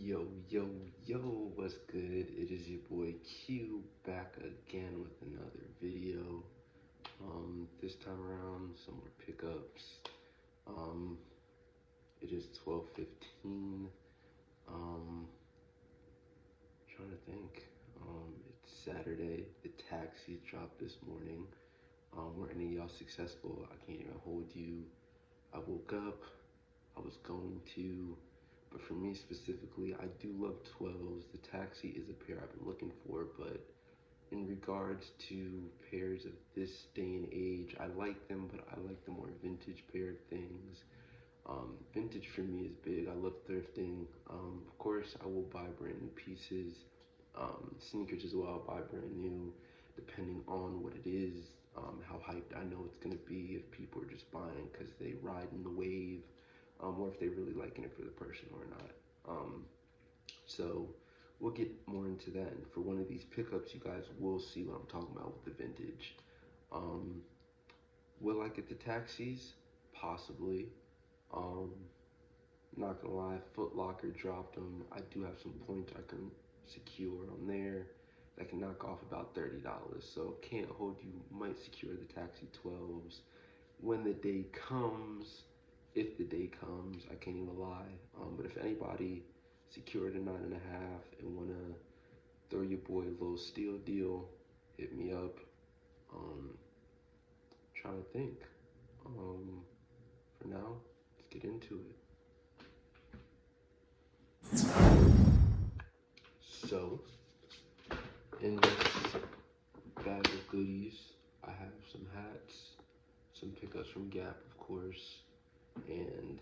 Yo, yo, yo, what's good? It is your boy Q back again with another video. This time around, some more pickups. Um, it is 12:15. Trying to think. It's Saturday. The taxis dropped this morning. Were any of y'all successful? I can't even hold you. I woke up. I was going to. But for me specifically, I do love 12s. The taxi is a pair I've been looking for, but in regards to pairs of this day and age, I like them, but I like the more vintage pair of things. Vintage for me is big. I love thrifting. Of course, I will buy brand new pieces. Sneakers as well, I'll buy brand new, depending on what it is, how hyped I know it's gonna be, if people are just buying because they ride in the wave, or if they really liking it for the person or not. So we'll get more into that. And for one of these pickups, you guys will see what I'm talking about with the vintage. Will I get the taxis? Possibly. Not gonna lie, Foot Locker dropped them. I do have some points I can secure on there that can knock off about $30. So can't hold you, might secure the taxi 12s. When the day comes, if the day comes, I can't even lie. But if anybody secured a 9.5 and wanna throw your boy a little steal deal, hit me up. Trying to think. For now, let's get into it. So, in this bag of goodies, I have some hats, some pickups from Gap, of course, and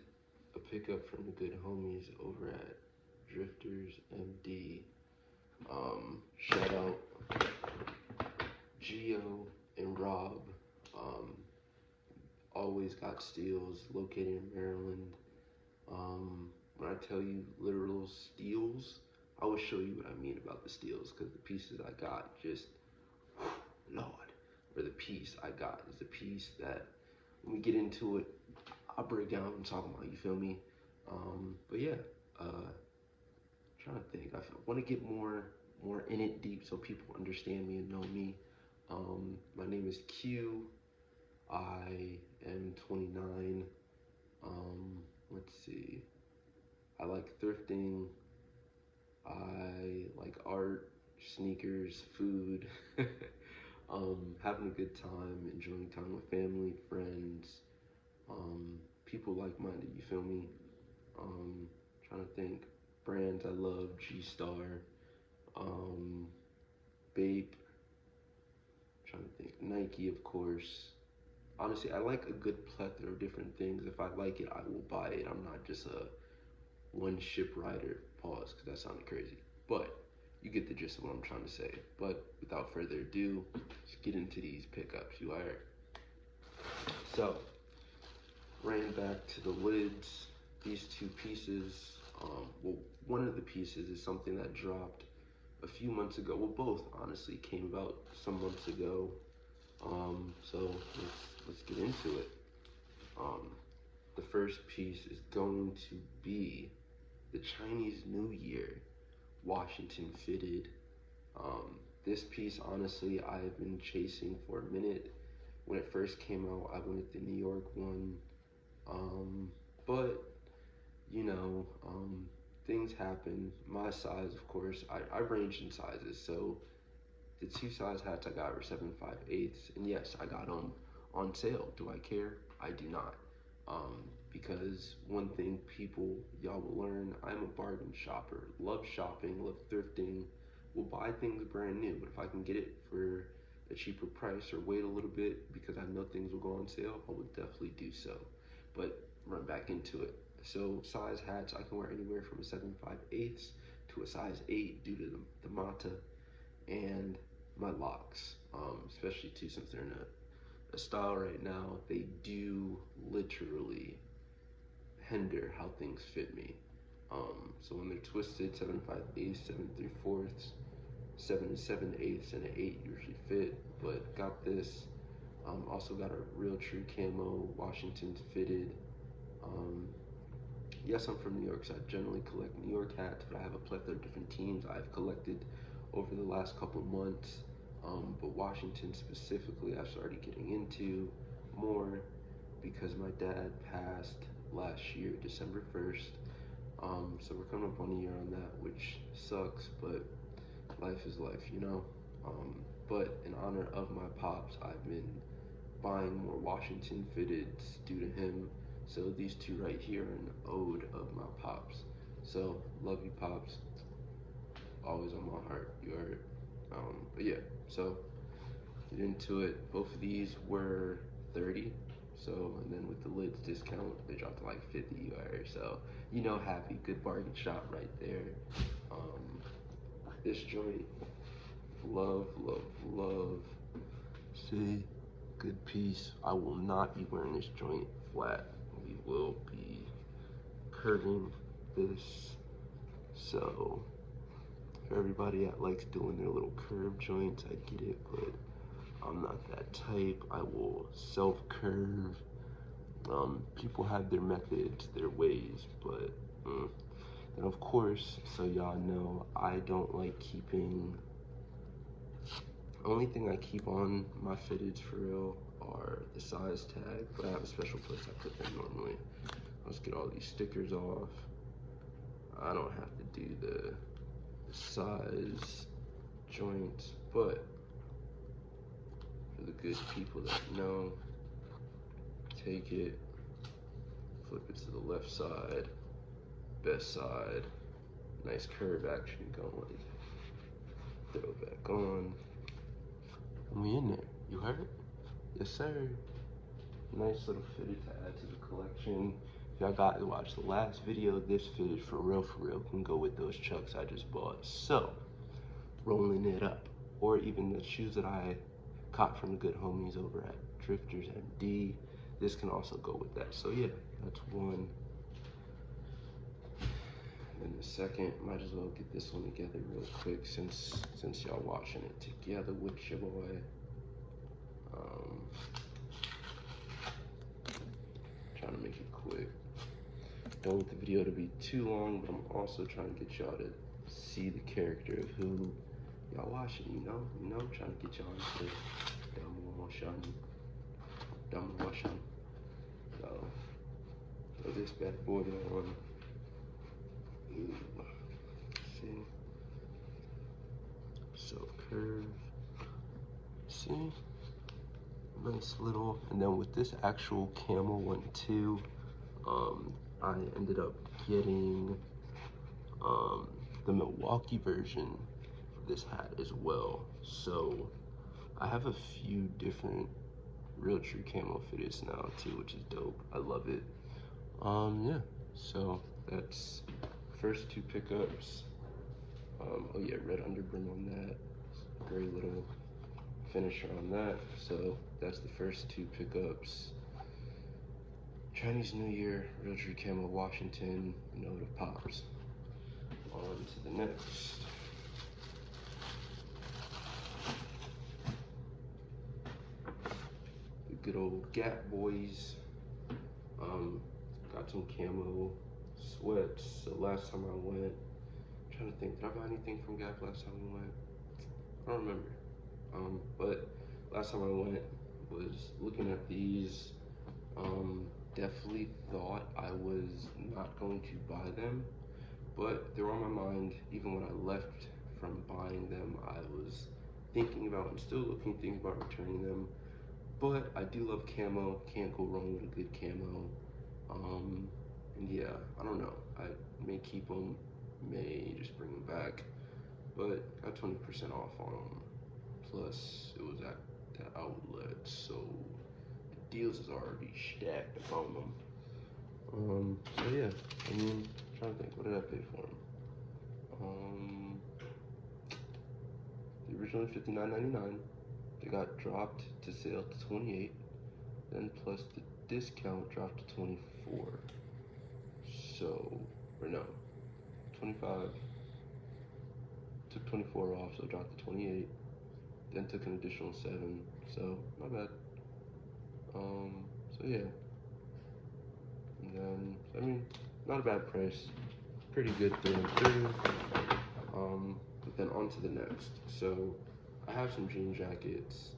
a pickup from the good homies over at Drifters MD. Shout out Gio and Rob. Always got steals, located in Maryland. When I tell you literal steals, I will show you what I mean about the steals, because the pieces I got just, Lord, or the piece I got is the piece that when we get into it, I'll break down and talk about, you feel me? But yeah, trying to think. I want to get more in it deep so people understand me and know me. My name is Q. I am 29. Let's see. I like thrifting. I like art, sneakers, food. Having a good time, enjoying time with family, friends, people like-minded, you feel me? Trying to think. Brands I love, G-Star, Bape, trying to think, Nike, of course. Honestly, I like a good plethora of different things. If I like it, I will buy it. I'm not just a one ship rider. Pause, because that sounded crazy. But you get the gist of what I'm trying to say. But without further ado, let's get into these pickups. You alright? So, ran back to the lids. These two pieces, well, one of the pieces is something that dropped a few months ago. Well, both honestly came about some months ago. So let's get into it. The first piece is going to be the Chinese New Year Washington fitted. This piece, honestly, I've been chasing for a minute. When it first came out, I wanted the New York one, but you know, things happen. My size, of course, I range in sizes, so the two size hats I got were 7/5/8, and yes, I got them on sale. Do I care? I do not. Because one thing y'all will learn, I'm a bargain shopper. Love shopping, love thrifting, will buy things brand new. But if I can get it for a cheaper price or wait a little bit because I know things will go on sale, I would definitely do so. But run back into it. So size hats, I can wear anywhere from a 7/5/8 to a size 8 due to the mata and my locks, especially too since they're in a style right now. They do literally hinder how things fit me. So when they're twisted, 7/5/8, 7/3/4, 7 7/8, and an 8 usually fit. But got this. Also got a real true camo Washington fitted. yes, I'm from New York, so I generally collect New York hats, but I have a plethora of different teams I've collected over the last couple months. But Washington specifically, I've started getting into more because my dad passed last year, December 1st. So we're coming up on a year on that, which sucks, but life is life, you know? But in honor of my pops, I've been buying more Washington fitteds due to him. So these two right here are an ode of my pops. So love you, pops. Always on my heart. You heard. But yeah, so get into it. Both of these were 30. So, and then with the lids discount, they dropped to like 50. You heard. So, you know, happy, good bargain shop right there. This joint, love, love, love. See, good piece. I will not be wearing this joint flat. We will be curving this. So for everybody that likes doing their little curve joints, I get it, but I'm not that type. I will self-curve. People have their methods, their ways, but and of course, so y'all know, I don't like keeping. Only thing I keep on my fitteds for real are the size tag, but I have a special place I put them normally. Let's get all these stickers off. I don't have to do the size joints, but for the good people that know, take it, flip it to the left side, best side, nice curve action going, throw it back on, and we in there, you heard? Yes sir. Nice little fitted to add to the collection. If y'all got to watch the last video, this fitted for real can go with those chucks I just bought. So, rolling it up, or even the shoes that I caught from the good homies over at Drifters MD, this can also go with that. So yeah, that's one. And the second, might as well get this one together real quick since y'all watching it together with your boy. Trying to make it quick. Don't want the video to be too long, but I'm also trying to get y'all to see the character of who y'all watching, you know, trying to get y'all into dumb watching. So throw this bad boy on. Ooh. See? So curve. See? Nice little, and then with this actual camo one too, I ended up getting the Milwaukee version for this hat as well. So I have a few different real true camo fitteds now too, which is dope. I love it. Yeah, so that's first two pickups. Oh yeah, red underbrim on that. Great little finisher on that. So that's the first two pickups. Chinese New Year, real true camo, Washington, note of pops. On to the next. The good old Gap boys. Got some camo sweats. So last time I went, I'm trying to think, did I buy anything from Gap last time we went? I don't remember. But last time I went was looking at these. Definitely thought I was not going to buy them, but they were on my mind. Even when I left from buying them, I was thinking about, I'm still thinking about returning them. But I do love camo, can't go wrong with a good camo. And yeah, I don't know, I may keep them, may just bring them back, but got 20% off on them. Plus, it was at the outlet, so the deals is already stacked upon them. So yeah, I mean, I'm trying to think, what did I pay for them? They originally $59.99. They got dropped to sale to $28. Then plus the discount dropped to $24. So, or no, 25. Took 24 off, so dropped to 28. Then took an additional 7. So, not bad. So yeah. And then, I mean, not a bad price, pretty good through and through. But then on to the next. So I have some jean jackets.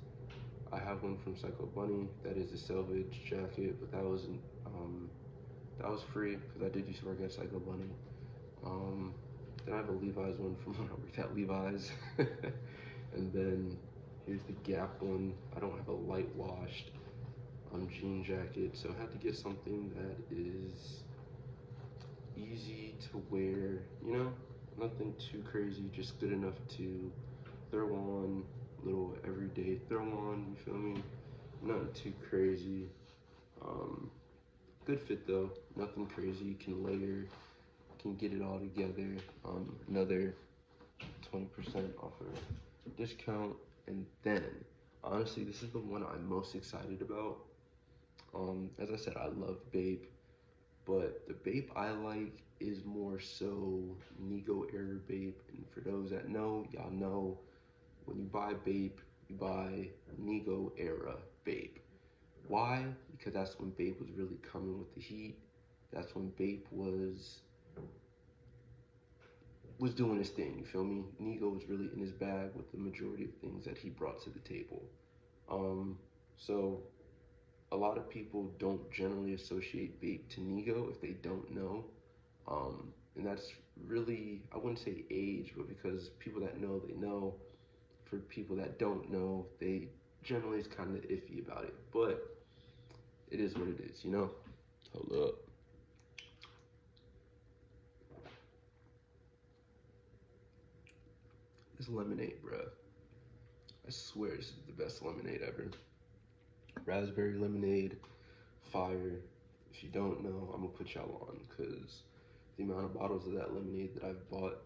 I have one from Psycho Bunny that is a selvage jacket, but that was free because I did used to work at Psycho Bunny. Um, then I have a Levi's one from when I worked at Levi's, and then here's the Gap one. I don't have a light washed jean jacket, so I had to get something that is easy to wear, you know, nothing too crazy, just good enough to throw on, little everyday throw on, you feel me? Nothing too crazy. Um, Good fit though, nothing crazy, you can layer, can get it all together. Another 20% off a discount. And then, honestly, this is the one I'm most excited about. As I said, I love Bape, but the Bape I like is more so Nego era Bape. And for those that know, y'all know when you buy Bape, you buy Nego era Bape. Why? Because that's when Bape was really coming with the heat. That's when Bape was doing his thing, you feel me? Nego was really in his bag with the majority of things that he brought to the table. So a lot of people don't generally associate Bape to Nego if they don't know. And that's really, I wouldn't say age, but because people that know, they know. For people that don't know, they generally is kind of iffy about it. But it is what it is, you know? Hold up. This lemonade, bruh. I swear this is the best lemonade ever. Raspberry lemonade, fire. If you don't know, I'm gonna put y'all on because the amount of bottles of that lemonade that I've bought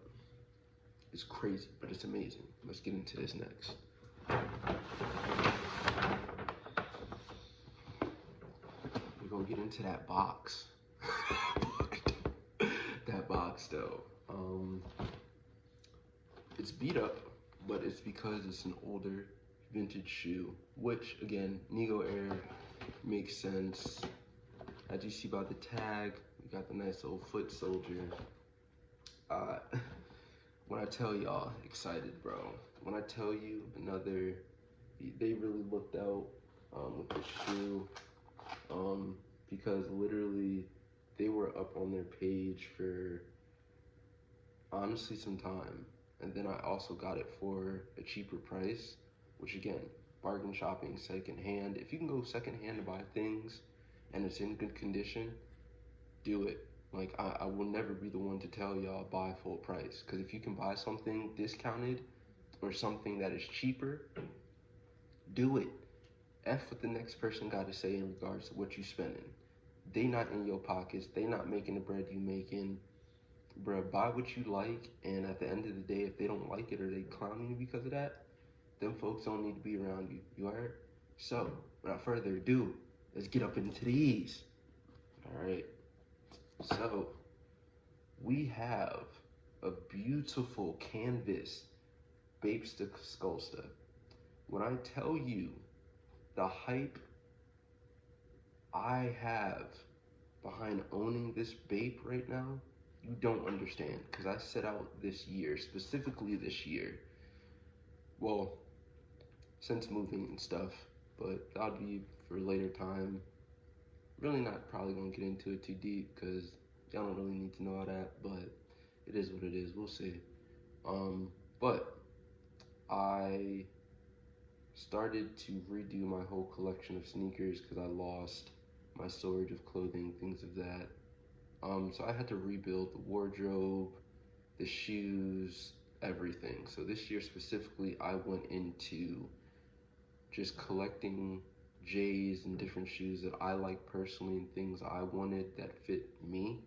is crazy, but it's amazing. Let's get into this next. We're gonna get into that box. That box though. It's beat up, but it's because it's an older vintage shoe, which again, Nego Air makes sense. As you see by the tag, we got the nice little foot soldier. When I tell y'all, excited, bro. When I tell you they really looked out with the shoe, because literally they were up on their page for honestly some time. And then I also got it for a cheaper price, which again, bargain shopping secondhand. If you can go secondhand to buy things and it's in good condition, do it. Like, I will never be the one to tell y'all buy full price. Because if you can buy something discounted or something that is cheaper, do it. F what the next person got to say in regards to what you spending. They not in your pockets. They not making the bread you making. Bruh, buy what you like, and at the end of the day, if they don't like it or they clowning you because of that, them folks don't need to be around you. You heard? So, without further ado, let's get up into these. Alright. So, we have a beautiful canvas bapesta sculpta. When I tell you the hype I have behind owning this Bape right now, you don't understand, because I set out this year, specifically this year, well, since moving and stuff, but that'll be for a later time. Really not probably gonna get into it too deep, because y'all don't really need to know all that, but it is what it is, we'll see. But I started to redo my whole collection of sneakers because I lost my storage of clothing, things of that. So I had to rebuild the wardrobe, the shoes, everything. So this year specifically, I went into just collecting J's and different shoes that I like personally and things I wanted that fit me.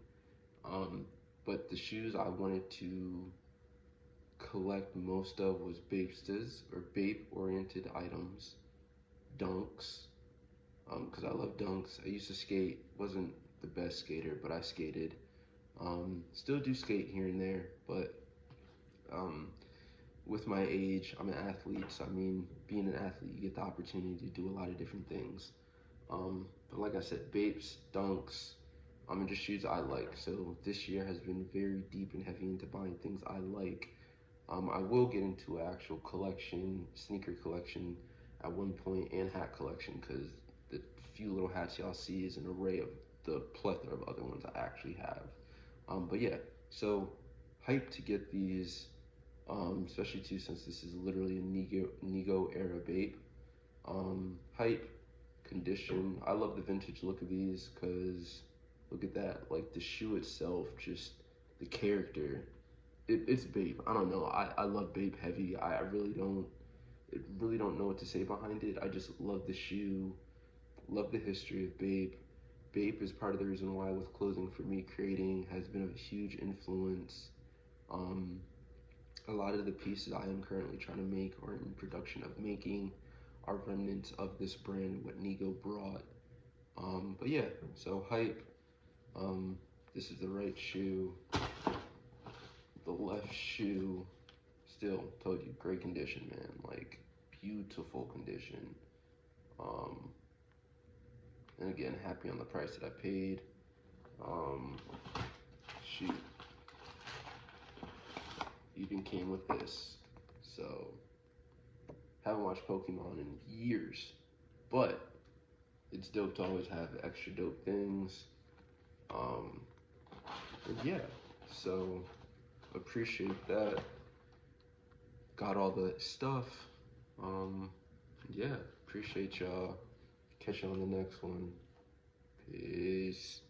But the shoes I wanted to collect most of was Bapestas, or Bape-oriented items, Dunks, because I love Dunks. I used to skate, wasn't the best skater, but I skated. Still do skate here and there, but with my age, I'm an athlete, so I mean, being an athlete, you get the opportunity to do a lot of different things. But like I said, Bapes, Dunks, And just shoes I like. So this year has been very deep and heavy into buying things I like. I will get into an actual collection, sneaker collection at one point, and hat collection, because the few little hats y'all see is an array of the plethora of other ones I actually have. But yeah, so hyped to get these, especially too since this is literally a Nego era bape. Hype, condition. I love the vintage look of these because look at that, like the shoe itself, just the character. It's bape. I don't know. I love bape heavy. I really don't know what to say behind it. I just love the shoe, love the history of bape. Bape is part of the reason why with clothing for me creating has been a huge influence. Um, a lot of the pieces I am currently trying to make or in production of making are remnants of this brand, what Nego brought. But yeah, so hype. This is the right shoe. The left shoe, still told you, great condition, man. Like beautiful condition. And again, happy on the price that I paid. Shoot, even came with this. So haven't watched Pokemon in years, but it's dope to always have extra dope things. And yeah, so appreciate that. Got all the stuff. Yeah, appreciate y'all. Catch you on the next one. Peace.